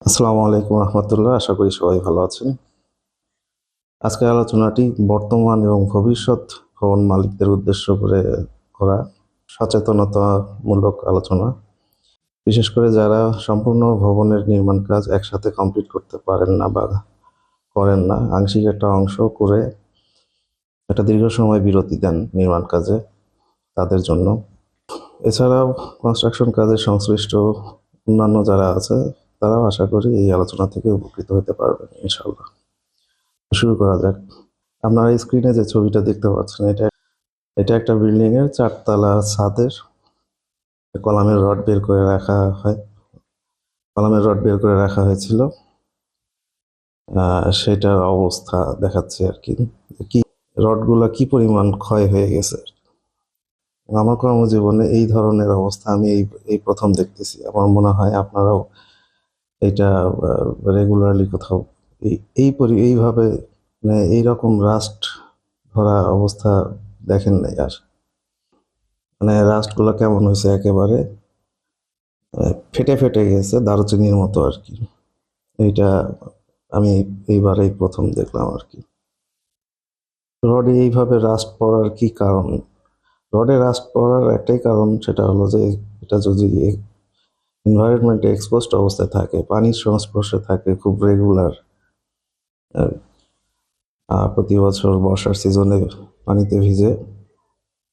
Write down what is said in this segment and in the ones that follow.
আসসালামু আলাইকুম রহমতুল্লাহ। আশা করি সবাই ভালো আছেন। আজকের আলোচনাটি বর্তমান এবং ভবিষ্যৎ ভবন মালিকদের উদ্দেশ্য করে করা সচেতনতামূলক আলোচনা। বিশেষ করে যারা সম্পূর্ণ ভবনের নির্মাণ কাজ একসাথে কমপ্লিট করতে পারেন না বা করেন না, আংশিক একটা অংশ করে একটা দীর্ঘ সময় বিরতি দেন নির্মাণ কাজে, তাদের জন্য। এছাড়াও কনস্ট্রাকশন কাজে সংশ্লিষ্ট অন্যান্য যারা আছে তারাও আশা করি এই আলোচনা থেকে উপকৃত হতে পারবেন ইনশাআল্লাহ। শুরু করা যাক। আপনারা স্ক্রিনে যে ছবিটা দেখতে পাচ্ছেন, এটা এটা একটা বিল্ডিং এর চারতলা ছাদের কলামের রড বের করে রাখা হয়। কলামের রড বের করে রাখা হয়েছিল, সেটার অবস্থা দেখাচ্ছে আর কি। কি রডগুলা কি পরিমাণ ক্ষয় হয়ে গেছে। আমার কর্মজীবনে এই ধরনের অবস্থা আমি এই প্রথম দেখতেছি। আমার মনে হয় আপনারাও এটা রেগুলারলি কোথাও এইভাবে মানে এইরকম রাস্ট ধরা অবস্থা দেখেন নাই। আর মানে রাস্টগুলো কেমন হয়েছে, একেবারে ফেটে ফেটে গেছে দারুচিনির মতো আর কি। এইটা আমি এইবারেই প্রথম দেখলাম আর কি। রডে এইভাবে রাস্ট পড়ার কি কারণ? রডে রাস্ট পড়ার একটাই কারণ, সেটা হলো যে এটা যদি এনভায়রনমেন্টে এক্সপোজড অবস্থায় থাকে, পানির সংস্পর্শে থাকে খুব রেগুলার, প্রতি বছর বর্ষার সিজনে পানিতে ভিজে,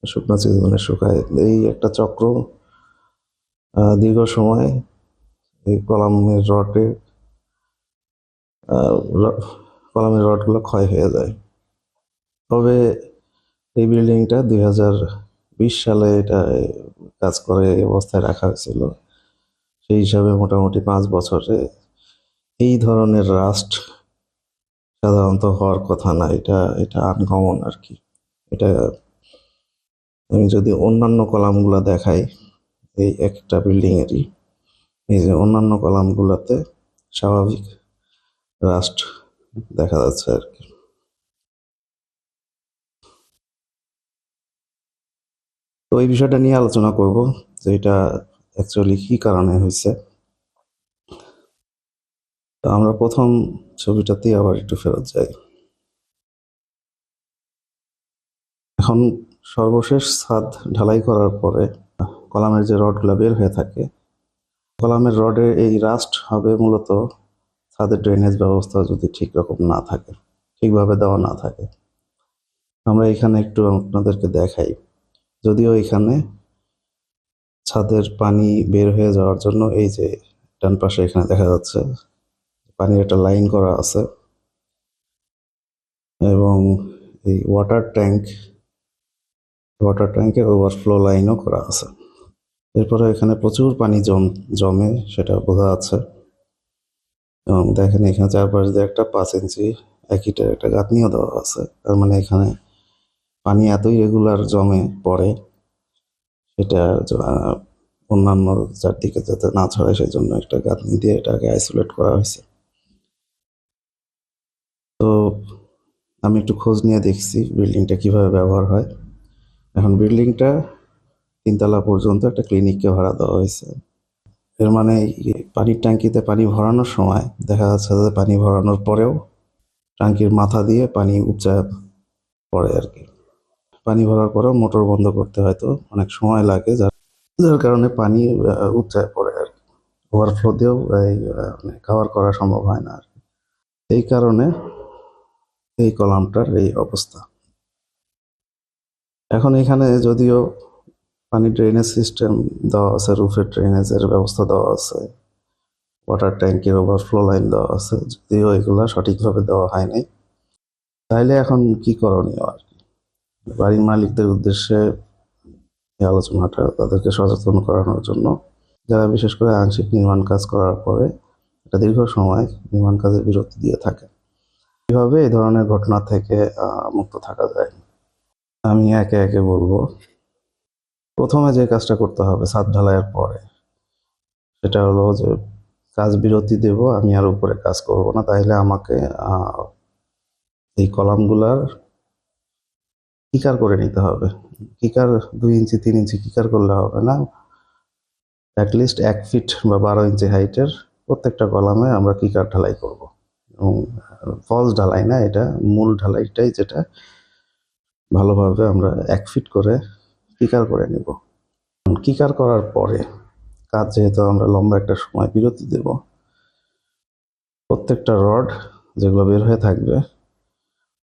শুকনো সিজনে শুকায়, এই একটা চক্র দীর্ঘ সময় এই কলামের রডগুলো ক্ষয় হয়ে যায়। তবে এই বিল্ডিংটা 2020 সালে এটা কাজ করে এই অবস্থায় রাখা হয়েছিল। সেই হিসাবে মোটামুটি 5 বছরে এই ধরনের রাস্ট সাধারণত হওয়ার কথা না। এটা এটা আনকমন আর কি। এটা আমি যদি অন্যান্য কলামগুলো দেখাই, এই একটা বিল্ডিং এরই এই যে অন্যান্য কলামগুলোতে স্বাভাবিক রাস্ট দেখা যাচ্ছে আর কি। তো এই বিষয়টা নিয়ে আলোচনা করব যে এটা অ্যাকচুয়ালি কি কারণে হয়েছে। তো আমরা প্রথম ছবিটাতেই আবার একটু ফেরত যাই। এখন সর্বশেষ ছাদ ঢালাই করার পরে কলামের যে রডগুলো বের হয়ে থাকে, কলামের রডে এই রাস্ট হবে মূলত ছাদের ড্রেনেজ ব্যবস্থা যদি ঠিক রকম না থাকে, ঠিকভাবে দেওয়া না থাকে। আমরা এখানে একটু আপনাদেরকে দেখাই। যদিও এখানে ছাদের পানি বের হয়ে যাওয়ার জন্য এই যে ডান পাশে এখানে দেখা যাচ্ছে পানির একটা লাইন করা আছে, এবং এই ওয়াটার ট্যাঙ্কের ওভারফ্লো লাইনও করা আছে। এরপরে এখানে প্রচুর পানি জমে, সেটা বোঝা যাচ্ছে। এবং দেখেন এখানে চারপাশ দিয়ে একটা 5 ইঞ্চি একইটার একটা গাঁথনিও দেওয়া আছে। তার মানে এখানে পানি এতই রেগুলার জমে পড়ে, সেটা অন্যান্য চারদিকে যাতে না ছড়ায় সেজন্য একটা গাঁথনি দিয়ে এটাকে আইসোলেট করা হয়েছে। তো আমি একটু খোঁজ নিয়ে দেখছি বিল্ডিংটা কিভাবে ব্যবহার হয়। এখন বিল্ডিংটা 3 তলা পর্যন্ত একটা ক্লিনিককে ভাড়া দেওয়া হয়েছে। এর মানে পানির ট্যাঙ্কিতে পানি ভরানোর সময় দেখা যাচ্ছে যে পানি ভরানোর পরেও ট্যাঙ্কির মাথা দিয়ে পানি উপচায় পড়ে আর কি। পানি ভরার পরেও মোটর বন্ধ করতে হয়তো অনেক সময় লাগে, যার কারণে পানি উপচায় পড়ে আর কি। ওভারফ্লো দিয়েও কভার করা সম্ভব হয় না আর কি। এই কারণে এই কলামটার এই অবস্থা। এখন এখানে যদিও পানি ড্রেনেজ সিস্টেম দেওয়া আছে, রুফের ড্রেনেজের ব্যবস্থা দেওয়া আছে, ওয়াটার ট্যাঙ্কের ওভারফ্লো লাইন দেওয়া আছে, যদিও এগুলা সঠিকভাবে দেওয়া হয় নাই। তাইলে এখন কি করণীয় আর কি? বাড়ির মালিকদের উদ্দেশ্যে এই আলোচনাটা তাদেরকে সচেতন করানোর জন্য, যারা বিশেষ করে আংশিক নির্মাণ কাজ করার পরে একটা দীর্ঘ সময় নির্মাণ কাজে বিরতি দিয়ে থাকে, কিভাবে এই ধরনের ঘটনা থেকে মুক্ত থাকা যায়। আমি একে একে বলবো। প্রথমে যে কাজটা করতে হবে ছাদ ঢালাইয়ের পরে, সেটা হলো যে কাজ বিরতি দেব, আমি আর উপরে কাজ করব না। তাইলে আমাকে এই কলামগুলার কিকার করে নিতে হবে। কিকার 2 ইঞ্চি 3 ইঞ্চি কিকার করলে হবে না, অ্যাটলিস্ট 1 ফিট বা 12 ইঞ্চি হাইটের প্রত্যেকটা কলামে আমরা কিকার ঢালাই করব এবং ফলস ঢালাই না, এটা মূল ঢালাইটাই, যেটা ভালোভাবে আমরা 1 ফিট করে কিকার করে নেব। কিকার করার পরে কাজ যেহেতু আমরা লম্বা একটা সময় বিরতি দেব, প্রত্যেকটা রড যেগুলো বের হয়ে থাকবে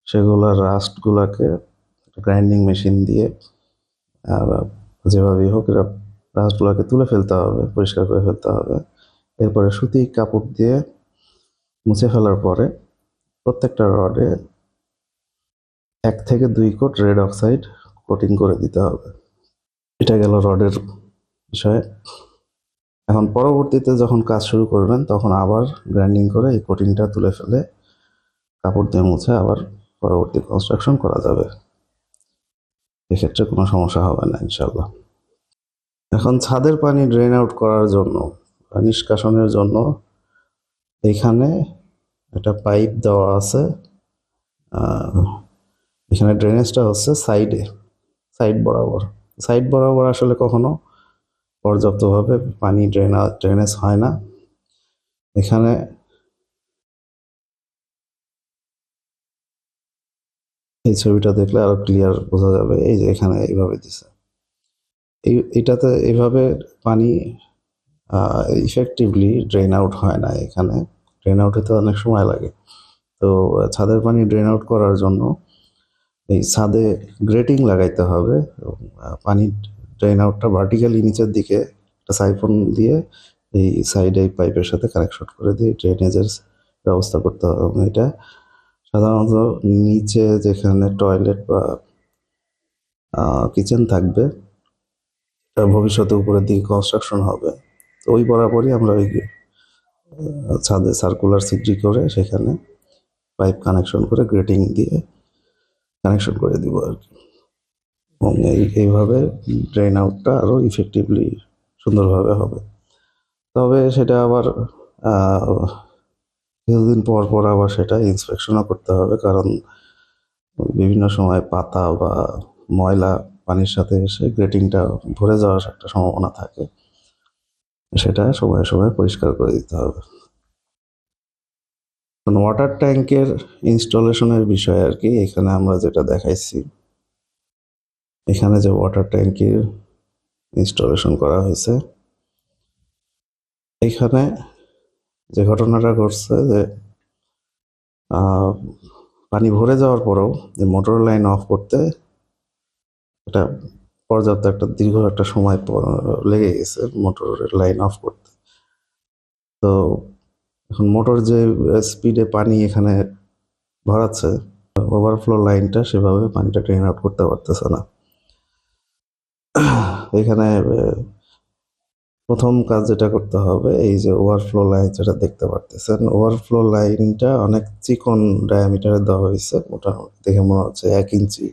সেগুলোর রাস্টগুলোকে গ্রাইন্ডিং মেশিন দিয়ে যেভাবেই হোক রাস্টগুলোকে তুলে ফেলতে হবে, পরিষ্কার করে ফেলতে হবে। এরপরে সুতি কাপড় দিয়ে মুছে ফেলার পরে প্রত্যেকটা রডে 1 থেকে 2 কোট রেড অক্সাইড কোটিং করে দিতে হবে। এটা গেল রডের বিষয়ে। এখন পরবর্তীতে যখন কাজ শুরু করবেন তখন আবার গ্রাইন্ডিং করে এই কোটিংটা তুলে ফেলে কাপড় দিয়ে মুছে আবার পরবর্তী কনস্ট্রাকশন করা যাবে। এক্ষেত্রে কোনো সমস্যা হবে না ইনশাল্লাহ। এখন ছাদের পানি ড্রেন আউট করার জন্য, নিষ্কাশনের জন্য এখানে একটা পাইপ দেওয়া আছে। এখানে ড্রেনেজটা হচ্ছে সাইড বরাবর আসলে কখনো পর্যাপ্তভাবে পানি ড্রেনেজ হয় না। এখানে এই ছবিটা দেখলে আরো ক্লিয়ার বোঝা যাবে। এই যে এখানে এইভাবে দিছে, এটাতে এইভাবে পানি ইফেক্টিভলি ড্রেন আউট হয় না। এখানে ড্রেন আউট হতে অনেক সময় লাগে। তো ছাদের পানি ড্রেন আউট করার জন্য এই ছাদে গ্রেটিং লাগাইতে হবে এবং পানি ড্রেন আউটটা ভার্টিক্যালি নিচের দিকে একটা সাইফন দিয়ে এই সাইডে এই পাইপের সাথে কানেকশন করে দিয়ে ড্রেনেজের ব্যবস্থা করতে হবে। এবং এটা সাধারণত নিচে যেখানে টয়লেট বা কিচেন থাকবে, ভবিষ্যতে উপরের দিকে কনস্ট্রাকশন হবে, তো ওই বরাবরই আমরা ওই ছাদে সার্কুলার সিডি করে সেখানে পাইপ কানেকশন করে গ্রেটিং দিয়ে কানেকশন করে দিব আর কি। এবং এইভাবে ড্রেন আউটটা আরও ইফেক্টিভলি সুন্দরভাবে হবে। তবে সেটা আবার কিছুদিন পর পর আবার সেটা ইন্সপেকশনও করতে হবে, কারণ বিভিন্ন সময় পাতা বা ময়লা পানির সাথে এসে গ্রেটিংটা ভরে যাওয়ার একটা সম্ভাবনা থাকে, সেটা সময়ে সময়ে পরিষ্কার করে দিতে হবে। ওয়াটার ট্যাঙ্কের ইনস্টলেশনের বিষয়ে আর কি এখানে আমরা যেটা দেখাইছি, এখানে যে ওয়াটার ট্যাঙ্কির ইনস্টলেশন করা হয়েছে, এখানে যে ঘটনাটা ঘটছে যে পানি ভরে যাওয়ার পরেও যে মোটর লাইন অফ করতে এটা পর্যাপ্ত একটা দীর্ঘ একটা সময় লেগে গেছে মোটরের লাইন অফ করতে। তো এখন মোটর যে স্পিডে পানি এখানে ভরাচ্ছে, ওভারফ্লো লাইনটা সেভাবে পানিটা ড্রেন আউট করতে পারতেছে না। এখানে প্রথম কাজ যেটা করতে হবে, এই যে ওভারফ্লো লাইন যেটা দেখতে পারতেছেন, ওভারফ্লো লাইনটা অনেক চিকন ডায়ামিটারে দেওয়া হয়েছে, মোটামুটি দেখে মনে হচ্ছে 1 ইঞ্চি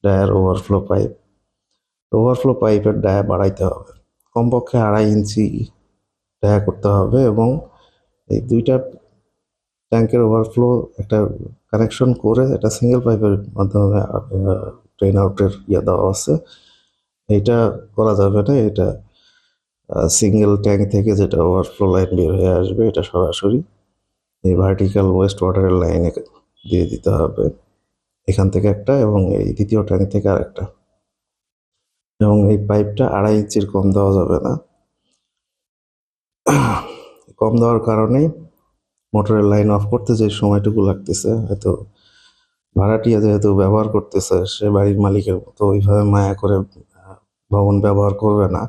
ডায়ার ওভারফ্লো পাইপ। ওভারফ্লো পাইপের ডায়া বাড়াইতে হবে, কমপক্ষে 2.5 ইঞ্চি ডায়া করতে হবে এবং এই দুইটা ট্যাঙ্কের ওভারফ্লো একটা কানেকশন করে একটা সিঙ্গেল পাইপের মাধ্যমে ড্রেন আউটের দেওয়া আছে। এইটা করা যাবে না, এটা সিঙ্গেল ট্যাঙ্ক থেকে যেটা ওভারফ্লো লাইন বের হয়ে আসবে এটা সরাসরি এই ভার্টিক্যাল ওয়েস্ট ওয়াটারের লাইনে দিয়ে দিতে হবে, এখান থেকে একটা এবং এই দ্বিতীয় ট্যাঙ্ক থেকে আরেকটা। এবং এই পাইপটা 2.5 ইঞ্চির কম দেওয়া যাবে না। কম দেওয়ার কারণেই মোটরের লাইন অফ করতে যে সময়টুকু লাগতেছে, হয়তো ভাড়াটিয়া যেহেতু ব্যবহার করতেছে, সে বাড়ির মালিকের মতো ওইভাবে মায়া করে ভবন ব্যবহার করবে না।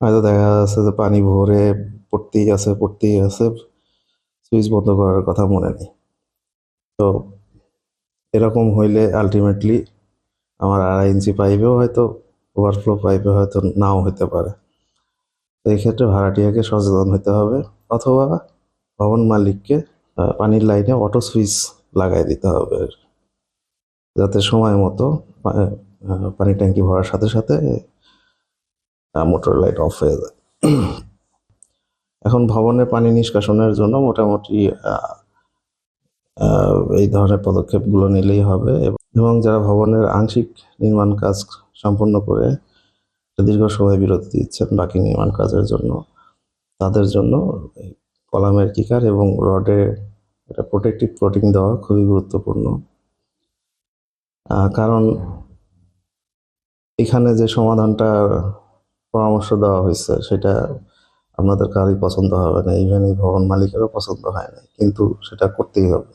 হয়তো দেখা যাচ্ছে যে পানি ভরে পড়তেই আছে, সুইচ বন্ধ করার কথা মনে নেই। তো এরকম হইলে আলটিমেটলি আমার 2.5 ইঞ্চি পাইপেও হয়তো ওভারফ্লো পাইপে হয়তো নাও হতে পারে। তো এই ক্ষেত্রে ভাড়াটিয়াকে সচেতন হতে হবে, অথবা ভবন মালিককে পানির লাইনে অটো সুইচ লাগাই দিতে হবে, যাতে সময় মতো পানি ট্যাঙ্কি ভরার সাথে সাথে মোটর লাইট অফ হয়ে যায়। এখন ভবনের পানি নিষ্কাশনের জন্য মোটামুটি এই ধরনের পদক্ষেপগুলো নিলেই হবে। এবং যারা ভবনের আংশিক নির্মাণ কাজ সম্পন্ন করে দীর্ঘ সময় বিরতি দিচ্ছেন বাকি নির্মাণ কাজের জন্য, তাদের জন্য এই কলামের কিকার এবং রডে একটা প্রোটেক্টিভ কোটিং দেওয়া খুবই গুরুত্বপূর্ণ। কারণ এখানে যে সমাধানটা পরামর্শ দেওয়া হয়েছে সেটা আপনাদের কারোই পছন্দ হবে না, ইভেন এই ভবন মালিকেরও পছন্দ হয় না, কিন্তু সেটা করতেই হবে।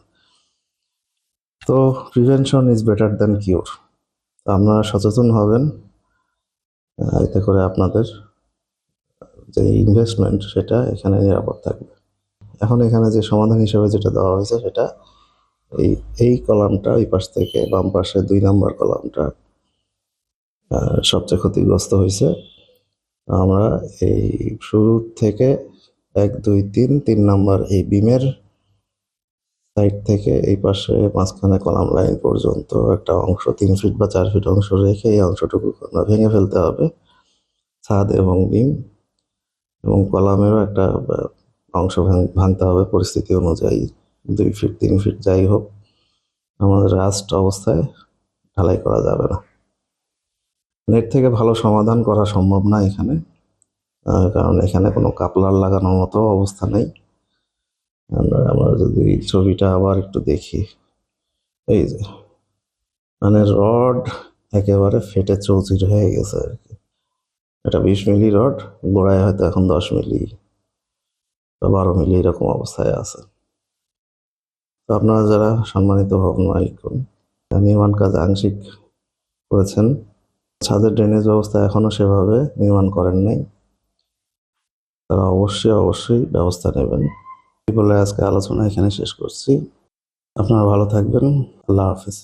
তো prevention is better than cure. আপনারা সচেতন হবেন, এতে করে আপনাদের যে ইনভেস্টমেন্ট সেটা এখানে নিরাপদ থাকবে। এখন এখানে যে সমাধান হিসেবে যেটা দেওয়া হয়েছে সেটা এই এই কলামটা ওই পাশ থেকে বাম পাশে 2 নাম্বার কলামটা সবচেয়ে ক্ষতিগ্রস্ত হয়েছে। আমরা এই শুরু থেকে 1, 2, 3 নাম্বার এই বিমের সাইড থেকে এই পাশে মাঝখানে কলাম লাইন পর্যন্ত একটা অংশ 3 ফিট বা 4 ফিট অংশ রেখে এই অংশটুকু আমরা ভেঙে ফেলতে হবে। ছাদ এবং বিম এবং কলামেরও একটা অংশ ভাঙতে হবে পরিস্থিতি অনুযায়ী, 2 ফিট 3 ফিট যাই হোক, আমাদের রাস্ট অবস্থায় ঢালাই করা যাবে না। এর থেকে ভালো সমাধান করা সম্ভব না এখানে, কারণ এখানে কোনো কাপলার লাগানোর মতো অবস্থা নেই। আমরা যদি ছবিটা আবার একটু দেখি, এই যে মানে রড একেবারে ফেটে চৌচির হয়ে গেছে আর কি। এটা 20 মিলি রড, গোড়ায় হয়তো এখন 10 মিলি বা 12 মিলি এরকম অবস্থায় আছে। তো আপনারা যারা সম্মানিত ভবন মালিকগণ নির্মাণ কাজ আংশিক করেছেন, ছাদের ড্রেনেজ ব্যবস্থা এখনো সেভাবে নির্মাণ করেন নাই, তারা অবশ্যই ব্যবস্থা নেবেন। এই বলে আজকে আলোচনা এখানে শেষ করছি। আপনারা ভালো থাকবেন। আল্লাহ হাফেজ।